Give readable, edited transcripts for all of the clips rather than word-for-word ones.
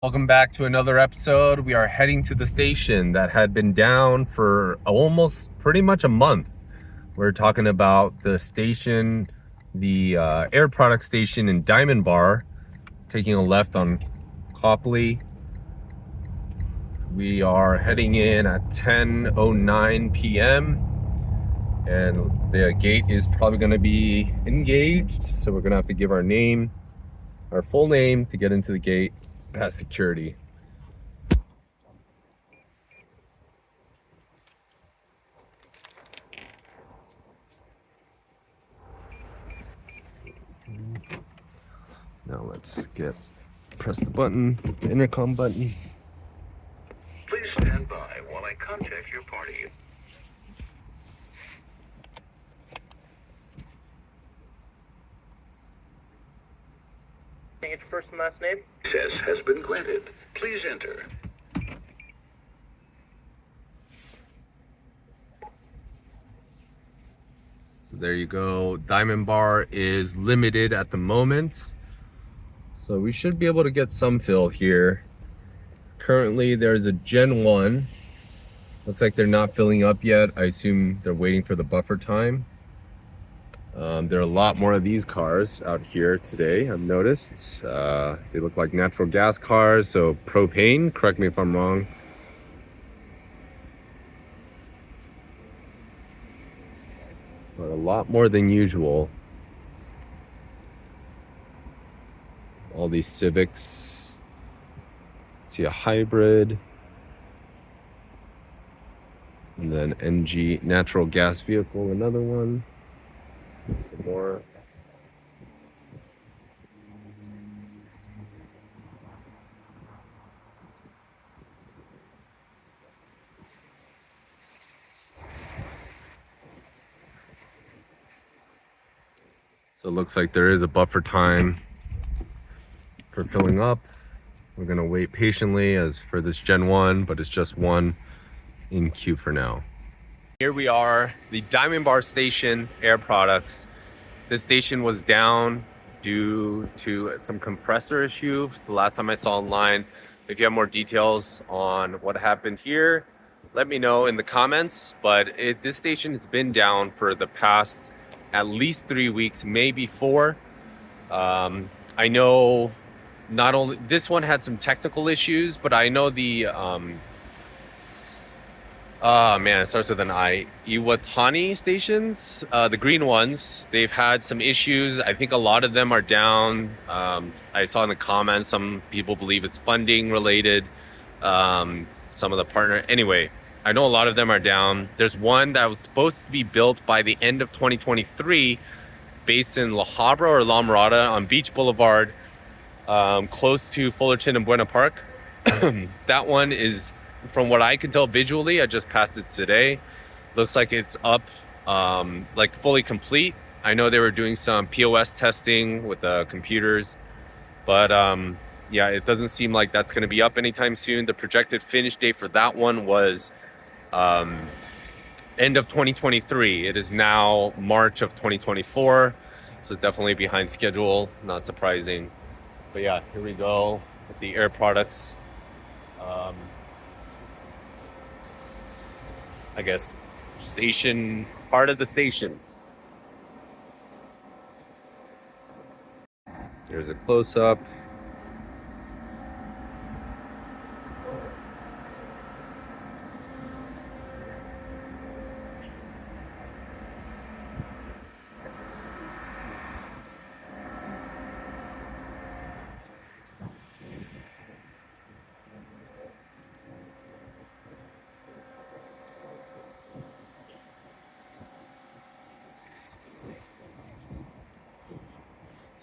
Welcome back to another episode. We are heading to the station that had been down for almost pretty much a month. We're talking about the station, the air product station in Diamond Bar, taking a left on Copley. We are heading in at 10:09 p.m. and the gate is probably going to be engaged, so we're going to have to give our name, our full name, to get into the gate past security. Now let's press the button, the intercom button. Please stand by while I contact your party. Can I get your first and last name? Access has been granted. Please enter. So there you go. Diamond Bar is limited at the moment, so we should be able to get some fill here. Currently there's a Gen 1. Looks like they're not filling up yet. I assume they're waiting for the buffer time. There are a lot more of these cars out here today, I've noticed. They look like natural gas cars, so propane, correct me if I'm wrong. But a lot more than usual. All these Civics. See a hybrid. And then NG, natural gas vehicle, another one. Some more. So it looks like there is a buffer time for filling up. We're gonna wait patiently as for this Gen 1, but it's just one in queue for now. Here we are, the Diamond Bar Station, Air Products. This station was down due to some compressor issue the last time I saw online. If you have more details on what happened here, let me know in the comments. But this station has been down for the past at least 3 weeks, maybe 4. I know not only this one had some technical issues, but I know the it starts with an I. Iwatani stations, the green ones, they've had some issues. I think a lot of them are down. I saw in the comments, some people believe it's funding related. Some of the partner, anyway, I know a lot of them are down. There's one that was supposed to be built by the end of 2023, based in La Habra or La Mirada on Beach Boulevard, close to Fullerton and Buena Park. That one is, from what I can tell visually, I just passed it today. Looks like it's up, like fully complete. I know they were doing some POS testing with the computers, but yeah, it doesn't seem like that's going to be up anytime soon. The projected finish date for that one was end of 2023. It is now March of 2024, so definitely behind schedule. Not surprising, but yeah, here we go with the Air Products. I guess station, part of the station. Here's a close-up.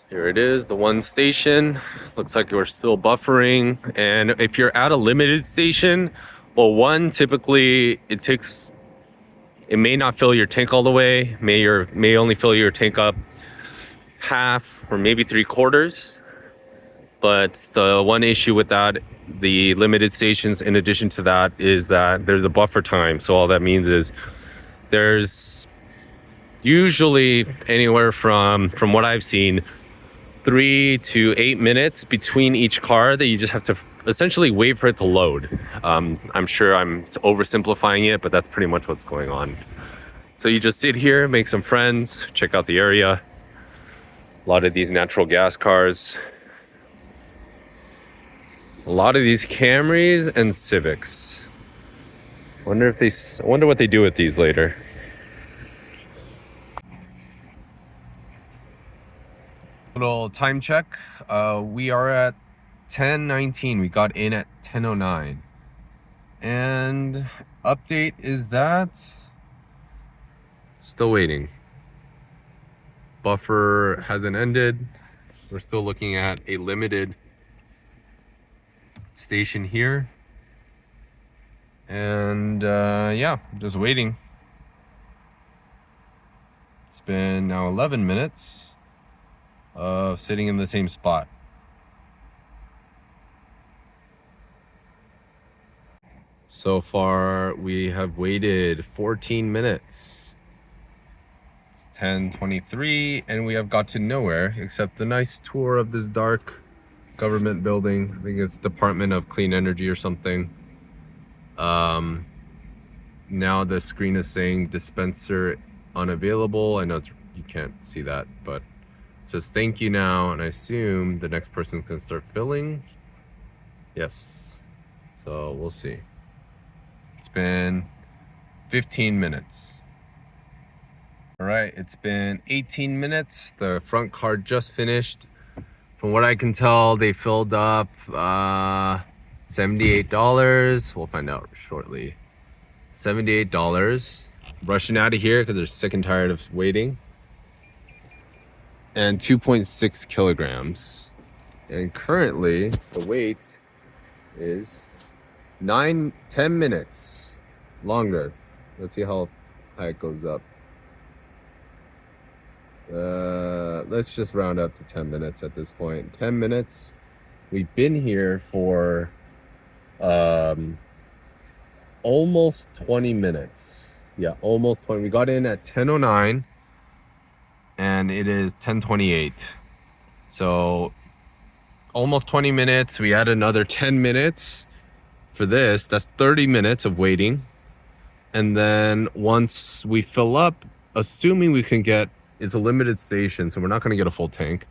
Here it is, the one station. Looks like we're still buffering. And if you're at a limited station, well, one, typically it may not fill your tank all the way, may only fill your tank up half or maybe 3/4. But the one issue with that, the limited stations, in addition to that, is that there's a buffer time. So all that means is there's usually anywhere from what I've seen, 3 to 8 minutes between each car that you just have to essentially wait for it to load. I'm sure I'm oversimplifying it, but that's pretty much what's going on. So you just sit here, make some friends, check out the area. A lot of these natural gas cars. A lot of these Camrys and Civics. Wonder what they do with these later. Little time check. We are at 10:19. We got in at 10:09. And update is that still waiting. Buffer hasn't ended. We're still looking at a limited station here. And yeah, just waiting. It's been now 11 minutes of sitting in the same spot. So far, we have waited 14 minutes. It's 10:23, and we have got to nowhere except a nice tour of this dark government building. I think it's Department of Clean Energy or something. Now the screen is saying dispenser unavailable. I know you can't see that, but it says thank you now, and I assume the next person can start filling. Yes, so we'll see. It's been 15 minutes. All right, it's been 18 minutes. The front card just finished. From what I can tell, they filled up $78. We'll find out shortly. $78. Rushing out of here because they're sick and tired of waiting. And 2.6 kilograms. And currently, the wait is 10 minutes longer. Let's see how high it goes up. Let's just round up to 10 minutes at this point. 10 minutes. We've been here for almost 20 minutes. Yeah, almost 20. We got in at 10:09 and it is 10:28. So almost 20 minutes. We had another 10 minutes for this. That's 30 minutes of waiting. And then once we fill up, assuming we can get, it's a limited station, so we're not going to get a full tank.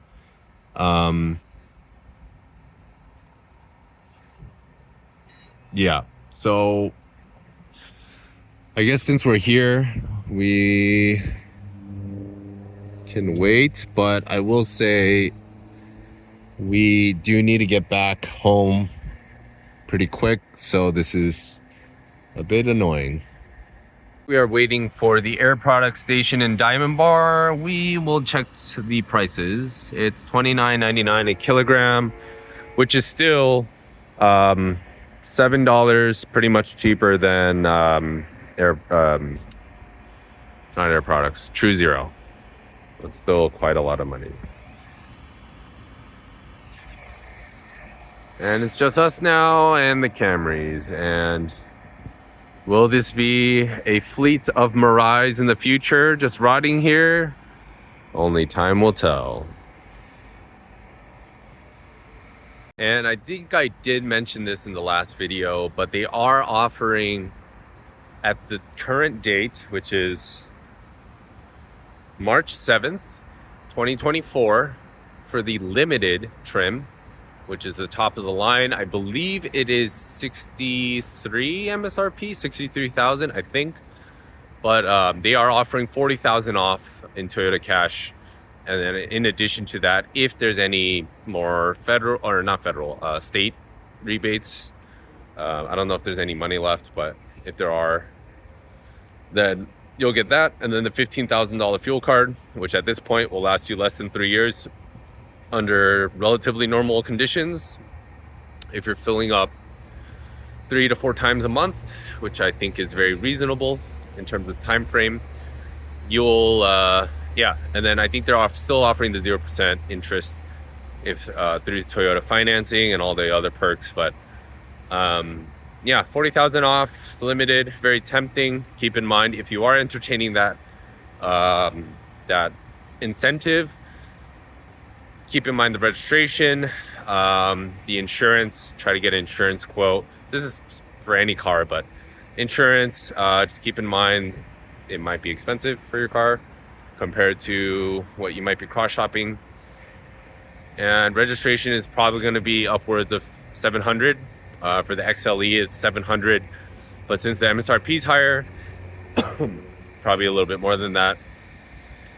Yeah, so I guess since we're here, we can wait, but I will say we do need to get back home pretty quick, so this is a bit annoying. We are waiting for the Air Product station in Diamond Bar. We will check the prices. It's $29.99 a kilogram, which is still $7, pretty much cheaper than not Air Products, True Zero. It's still quite a lot of money. And it's just us now and the Camrys. And will this be a fleet of Mirais in the future just rotting here? Only time will tell. And I think I did mention this in the last video, but they are offering at the current date, which is March 7th, 2024, for the limited trim, which is the top of the line. I believe it is 63 MSRP, 63,000, I think. But they are offering 40,000 off in Toyota Cash. And then in addition to that, if there's any more federal, or not federal, state rebates, I don't know if there's any money left, but if there are, then you'll get that. And then the $15,000 fuel card, which at this point will last you less than 3 years under relatively normal conditions. If you're filling up 3 to 4 times a month, which I think is very reasonable in terms of time frame, you'll yeah. And then I think they're still offering the 0% interest if through Toyota financing and all the other perks. But yeah, 40,000 off, limited, very tempting. Keep in mind, if you are entertaining that that incentive, keep in mind the registration. The insurance, try to get an insurance quote. This is for any car, but insurance, just keep in mind it might be expensive for your car compared to what you might be cross shopping. And registration is probably going to be upwards of 700. For the XLE, it's 700. But since the MSRP is higher, probably a little bit more than that.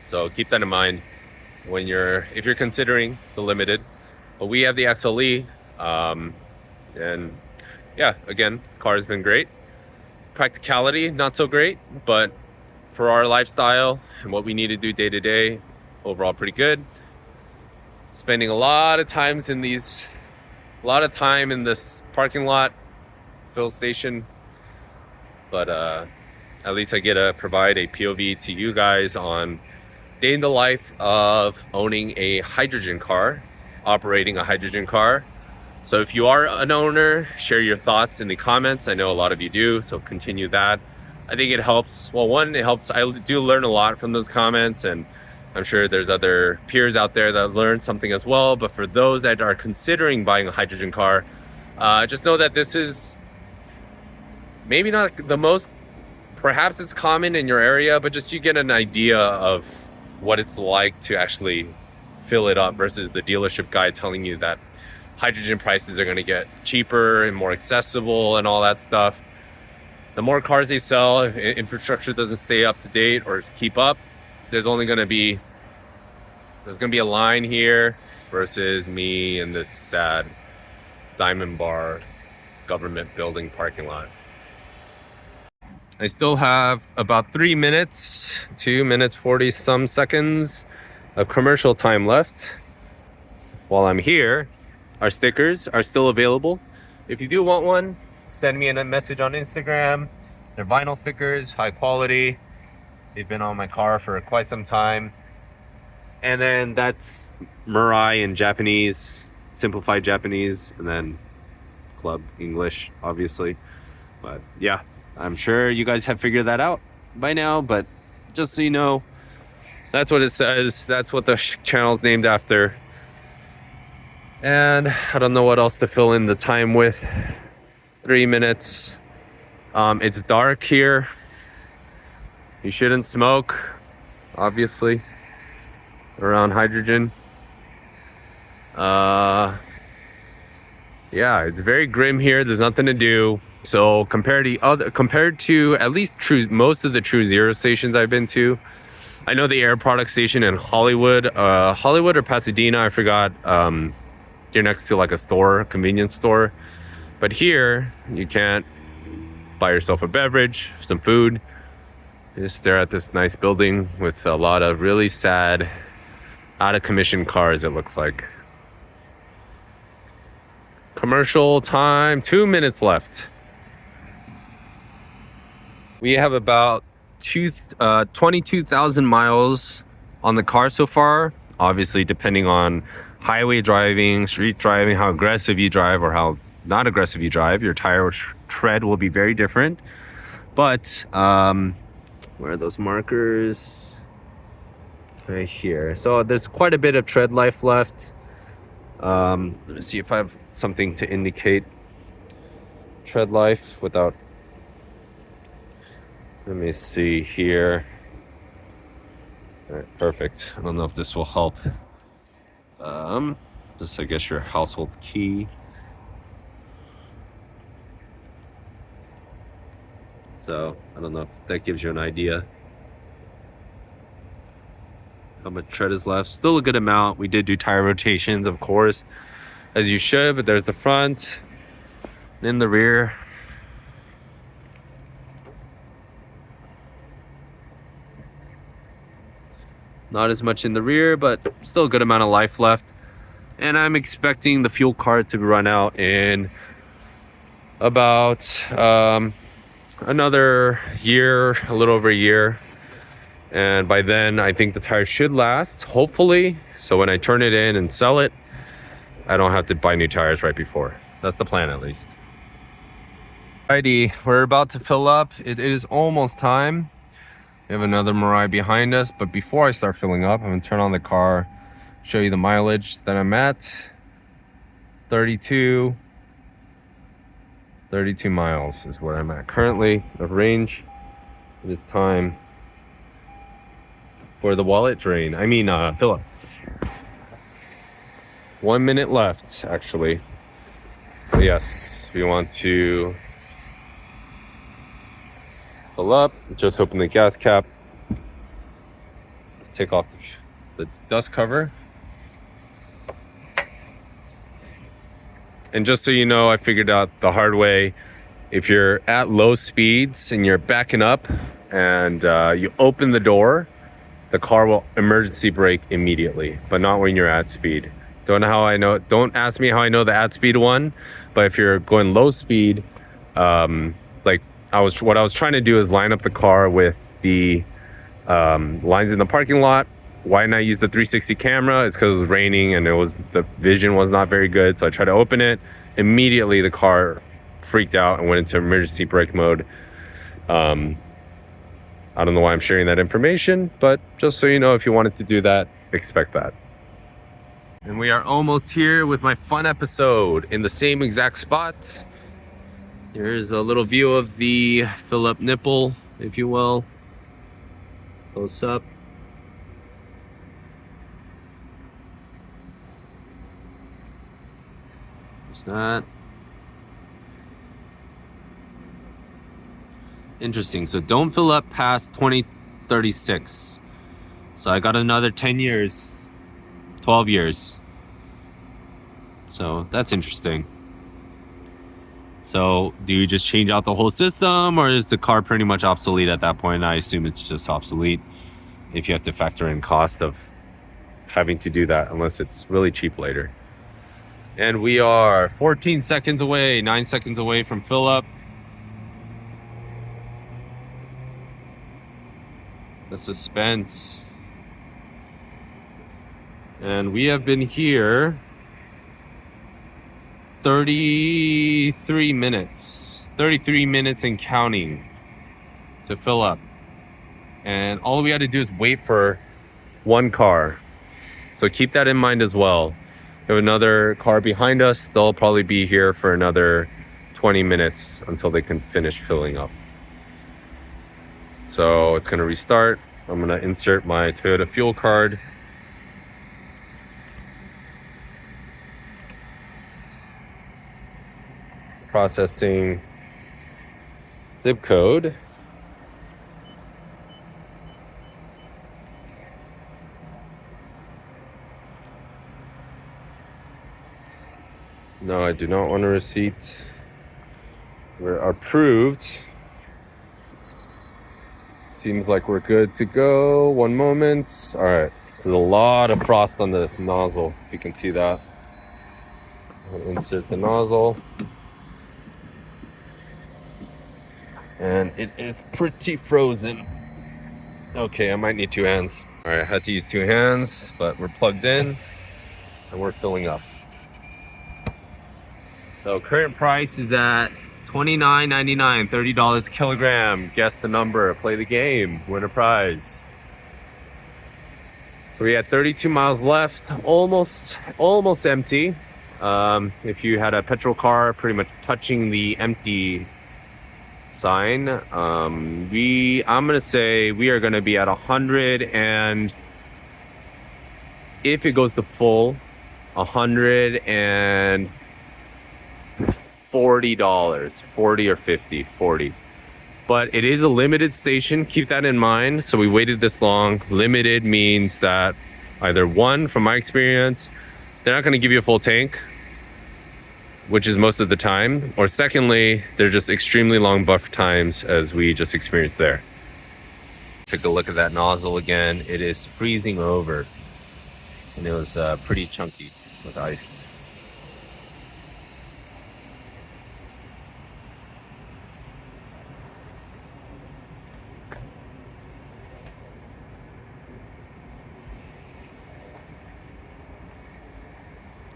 So keep that in mind if you're considering the limited. But we have the XLE, and yeah, again, car has been great. Practicality, not so great, but for our lifestyle and what we need to do day to day, overall pretty good. Spending a lot of time in this parking lot, fill station, but at least I get to provide a POV to you guys on day in the life of owning a hydrogen car, operating a hydrogen car. So if you are an owner, share your thoughts in the comments. I know a lot of you do, so continue that. I think it helps. Well, one, it helps. I do learn a lot from those comments, and I'm sure there's other peers out there that learn something as well. But for those that are considering buying a hydrogen car, just know that this is maybe not the most, perhaps it's common in your area, but just you get an idea of what it's like to actually fill it up versus the dealership guy telling you that hydrogen prices are going to get cheaper and more accessible and all that stuff. The more cars they sell, if infrastructure doesn't stay up to date or keep up, there's going to be a line here versus me in this sad Diamond Bar government building parking lot. I still have about 3 minutes, 2 minutes 40 some seconds of commercial time left. While I'm here, our stickers are still available. If you do want one, send me a message on Instagram. They're vinyl stickers, high quality. They've been on my car for quite some time. And then that's Mirai in Japanese, simplified Japanese, and then Club English, obviously. But yeah, I'm sure you guys have figured that out by now, but just so you know, that's what it says. That's what the channel's named after. And I don't know what else to fill in the time with. 3 minutes. It's dark here. You shouldn't smoke, obviously, around hydrogen. Yeah, it's very grim here. There's nothing to do. So compared to at least most of the True Zero stations I've been to, I know the Air Product station in Hollywood or Pasadena, I forgot. You're next to like a store, a convenience store. But here, you can't buy yourself a beverage, some food. You just stare at this nice building with a lot of really sad, out of commission cars, it looks like. Commercial time, 2 minutes left. We have about 22,000 miles on the car so far. Obviously, depending on highway driving, street driving, how aggressive you drive or how not aggressive you drive, your tire tread will be very different. But where are those markers? Right here. So there's quite a bit of tread life left. Let me see if I have something to indicate tread life without. Let me see here. All right, perfect. I don't know if this will help. Just I guess your household key. So I don't know if that gives you an idea how much tread is left. Still a good amount. We did do tire rotations, of course, as you should, but there's the front and in the rear. Not as much in the rear, but still a good amount of life left. And I'm expecting the fuel card to run out in about another year, a little over a year. And by then, I think the tires should last, hopefully. So when I turn it in and sell it, I don't have to buy new tires right before. That's the plan, at least. Alrighty, we're about to fill up. It is almost time. We have another Mirai behind us, but before I start filling up, I'm gonna turn on the car, show you the mileage that I'm at. 32 miles is where I'm at currently of range. It is time for the wallet drain. Fill up. 1 minute left, actually. But yes, we want to fill up. Just open the gas cap. Take off the dust cover. And just so you know, I figured out the hard way. If you're at low speeds and you're backing up and you open the door, the car will emergency brake immediately, but not when you're at speed. Don't ask me how I know the at speed one, but if you're going low speed, what I was trying to do is line up the car with the lines in the parking lot. Why didn't I use the 360 camera? It's because it was raining and the vision was not very good. So I tried to open it. Immediately the car freaked out and went into emergency brake mode. I don't know why I'm sharing that information, but just so you know, if you wanted to do that, expect that. And we are almost here with my fun episode in the same exact spot. Here's a little view of the fill-up nipple, if you will. Close up. There's that. Interesting. So don't fill up past 2036. So I got another 10 years, 12 years. So that's interesting. So do you just change out the whole system, or is the car pretty much obsolete at that point? I assume it's just obsolete if you have to factor in cost of having to do that, unless it's really cheap later. And we are 14 seconds away, 9 seconds away from fill up. The suspense. And we have been here 33 minutes and counting to fill up. And all we had to do is wait for one car. So keep that in mind as well. We have another car behind us. They'll probably be here for another 20 minutes until they can finish filling up. So it's going to restart. I'm going to insert my Toyota fuel card. Processing zip code. No, I do not want a receipt. We're approved. Seems like we're good to go. One moment. All right. There's a lot of frost on the nozzle, if you can see that. I'll insert the nozzle. And it is pretty frozen. Okay, I might need two hands. All right, I had to use two hands, but we're plugged in and we're filling up. So current price is at $29.99, $30 a kilogram. Guess the number, play the game, win a prize. So we had 32 miles left, almost empty. If you had a petrol car, pretty much touching the empty sign. I'm gonna say we are gonna be at 100, and if it goes to full, $140, 40 or 50, 40. But it is a limited station, keep that in mind. So we waited this long. Limited means that either one, from my experience, they're not gonna give you a full tank, which is most of the time, or secondly, they're just extremely long buffer times, as we just experienced there. Take a look at that nozzle again. It is freezing over, and it was pretty chunky with ice.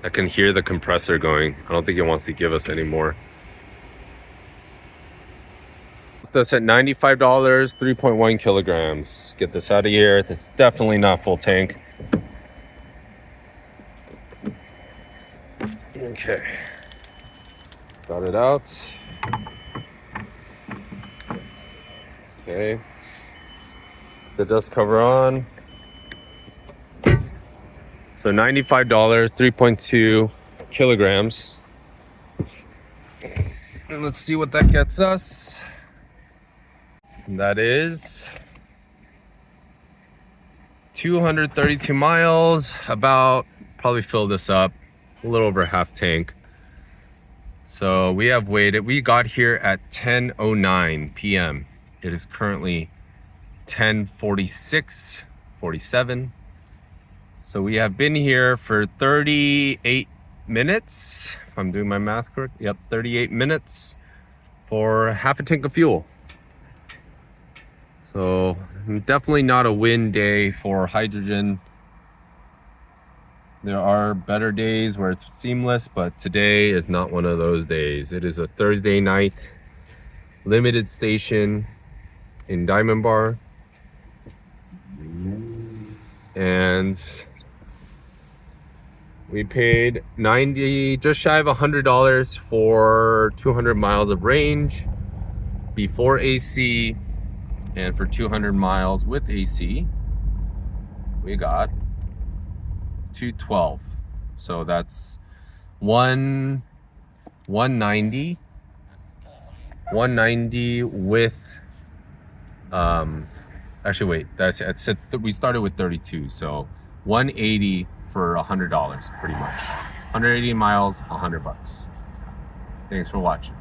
I can hear the compressor going. I don't think it wants to give us any more. That's at $95, 3.1 kilograms. Get this out of here. That's definitely not full tank. Okay. Got it out. Okay. The dust cover on. So $95, 3.2 kilograms. And let's see what that gets us. And that is 232 miles. About, probably fill this up a little over half tank. So we have waited. We got here at 10:09 p.m. It is currently 10:46, 47. So we have been here for 38 minutes, if I'm doing my math correct. Yep, 38 minutes for half a tank of fuel. So definitely not a win day for hydrogen. There are better days where it's seamless, but today is not one of those days. It is a Thursday night limited station in Diamond Bar. And we paid just shy of $100 for 200 miles of range before AC, and for 200 miles with AC, we got 212. So that's 190 with actually wait, that's I said we started with 32, so 180 for $100 pretty much. 180 miles, $100. Thanks for watching.